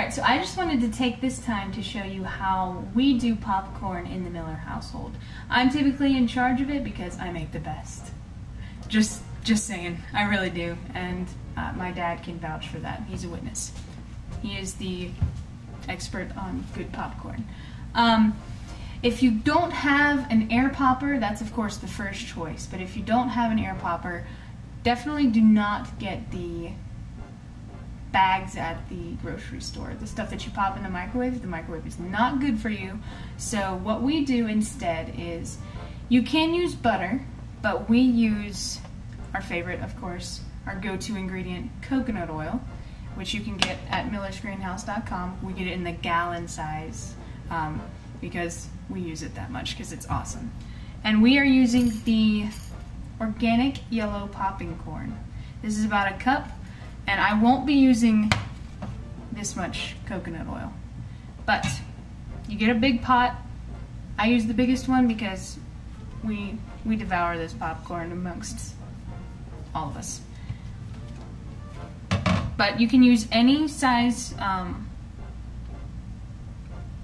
Alright, so I just wanted to take this time to show you how we do popcorn in the Miller household. I'm typically in charge of it because I make the best. Just saying, I really do, and my dad can vouch for that. He's a witness. He is the expert on good popcorn. If you don't have an air popper, that's of course the first choice, but if you don't have an air popper, definitely do not get the bags at the grocery store. The stuff that you pop in the microwave is not good for you. So what we do instead is, you can use butter, but we use our favorite, of course, our go-to ingredient, coconut oil, which you can get at millersgreenhouse.com. We get it in the gallon size because we use it that much because it's awesome. And we are using the organic yellow popping corn. This is about a cup. And I won't be using this much coconut oil, but you get a big pot. I use the biggest one because we devour this popcorn amongst all of us. But you can use any size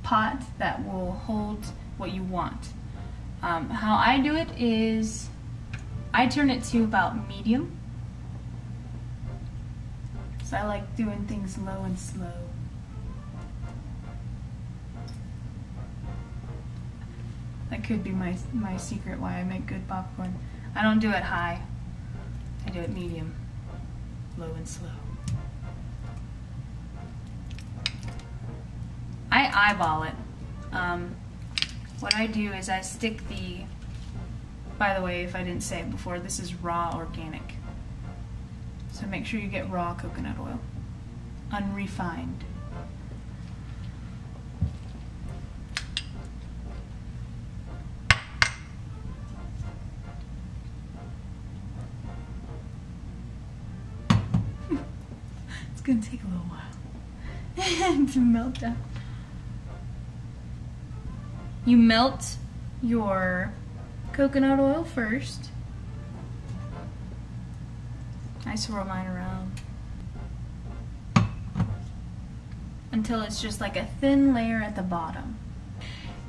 pot that will hold what you want. How I do it is I turn it to about medium. So I like doing things low and slow. That could be my secret why I make good popcorn. I don't do it high. I do it medium, low and slow. I eyeball it. What I do is I stick the, by the way, if I didn't say it before, this is raw organic. So make sure you get raw coconut oil, unrefined. It's gonna take a little while to melt down. You melt your coconut oil first. I swirl mine around until it's just like a thin layer at the bottom.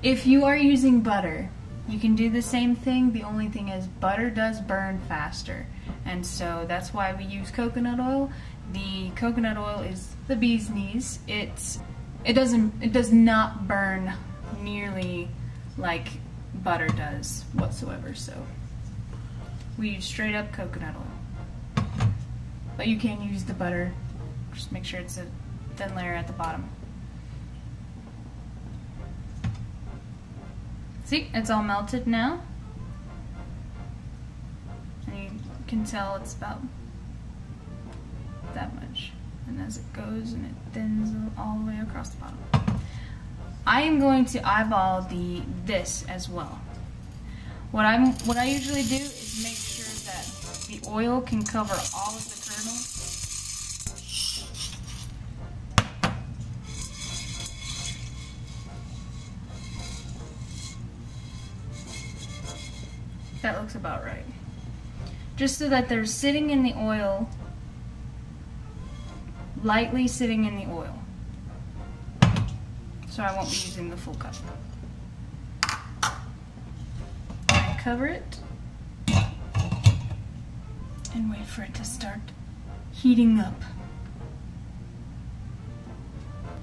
If you are using butter, you can do the same thing. The only thing is butter does burn faster, and so that's why we use coconut oil. The coconut oil is the bee's knees. It does not burn nearly like butter does whatsoever. So we use straight up coconut oil. But you can use the butter. Just make sure it's a thin layer at the bottom. See, it's all melted now. And you can tell it's about that much. And as it goes and it thins all the way across the bottom. I am going to eyeball this as well. What I usually do is make sure that the oil can cover all of the kernels. That looks about right. Just so that they're sitting in the oil, lightly sitting in the oil. So I won't be using the full cup. I cover it and wait for it to start heating up.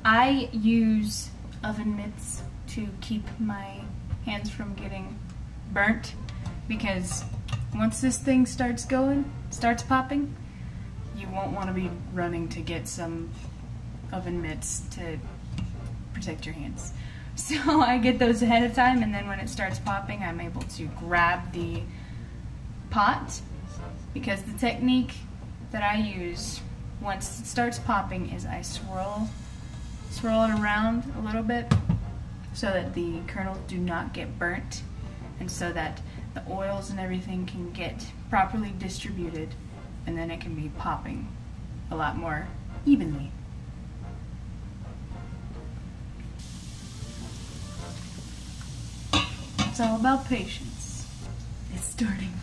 I use oven mitts to keep my hands from getting burnt, because once this thing starts popping, you won't want to be running to get some oven mitts to protect your hands. So I get those ahead of time, and then when it starts popping, I'm able to grab the pot, because the technique that I use once it starts popping is I swirl it around a little bit so that the kernels do not get burnt, and so that the oils and everything can get properly distributed, and then it can be popping a lot more evenly. It's all about patience. It's starting.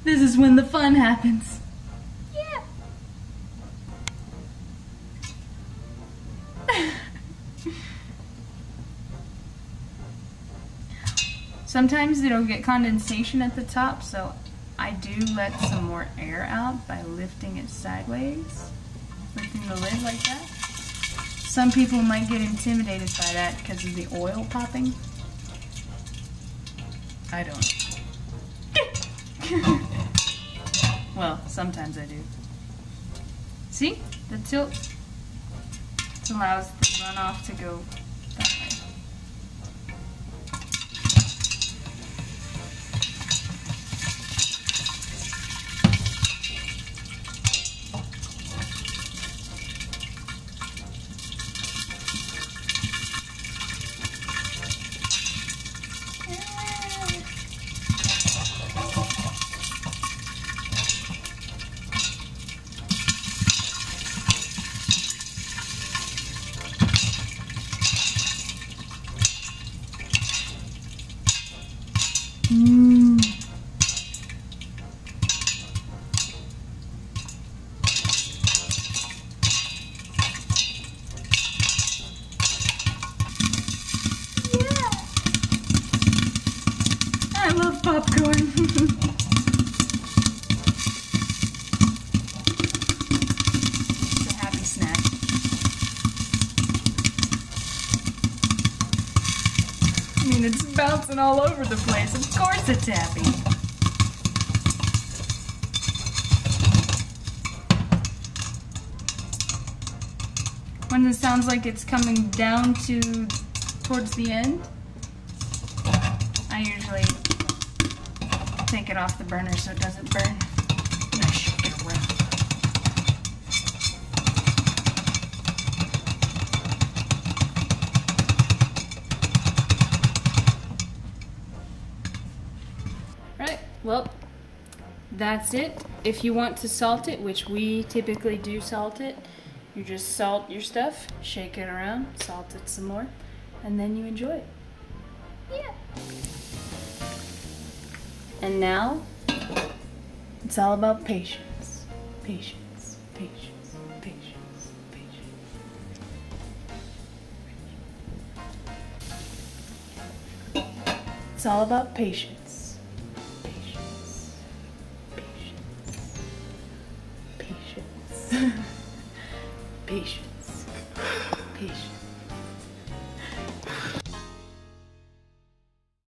This is when the fun happens. Yeah. Sometimes it'll get condensation at the top, so I do let some more air out by lifting it sideways, lifting the lid like that. Some people might get intimidated by that because of the oil popping. I don't. Well, sometimes I do. See? The tilt allows the runoff to go that way. I love popcorn. It's a happy snack. I mean, it's bouncing all over the place. Of course it's happy. When it sounds like it's coming down towards the end, I usually take it off the burner so it doesn't burn. And I shake it around. Right, well, that's it. If you want to salt it, which we typically do salt it, you just salt your stuff, shake it around, salt it some more, and then you enjoy it. Yeah. And now, it's all about patience. Patience, patience, patience, patience. It's all about patience.